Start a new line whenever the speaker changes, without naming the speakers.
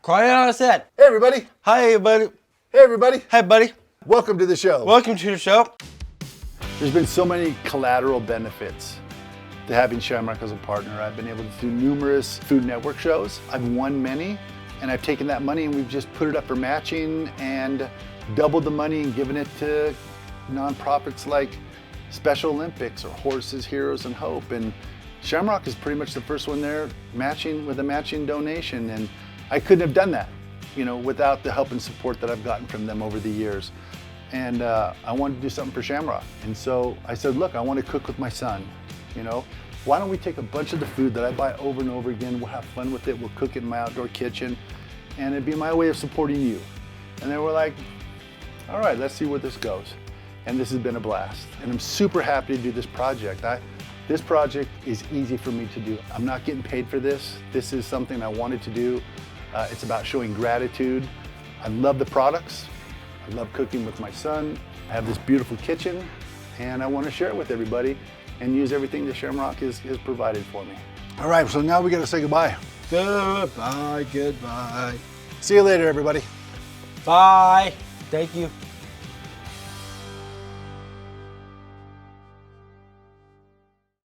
Quiet on set.
Hey everybody.
Hi, buddy.
Hey everybody.
Hi, buddy.
Welcome to the show.
Welcome to the show.
There's been so many collateral benefits to having Shamrock as a partner. I've been able to do numerous Food Network shows. I've won many, and I've taken that money and we've just put it up for matching and doubled the money and given it to nonprofits like Special Olympics or Horses, Heroes, and Hope. And Shamrock is pretty much the first one there matching with a matching donation. And I couldn't have done that, without the help and support that I've gotten from them over the years. And I wanted to do something for Shamrock. And so I said, look, I want to cook with my son. Why don't we take a bunch of the food that I buy over and over again, we'll have fun with it, we'll cook it in my outdoor kitchen, and it'd be my way of supporting you. And they were like, all right, let's see where this goes. And this has been a blast. And I'm super happy to do this project. This project is easy for me to do. I'm not getting paid for this. This is something I wanted to do. It's about showing gratitude. I love the products. I love cooking with my son. I have this beautiful kitchen, and I want to share it with everybody and use everything that Shamrock has provided for me. All right, so now we got to say goodbye.
Goodbye, goodbye.
See you later, everybody.
Bye. Thank you.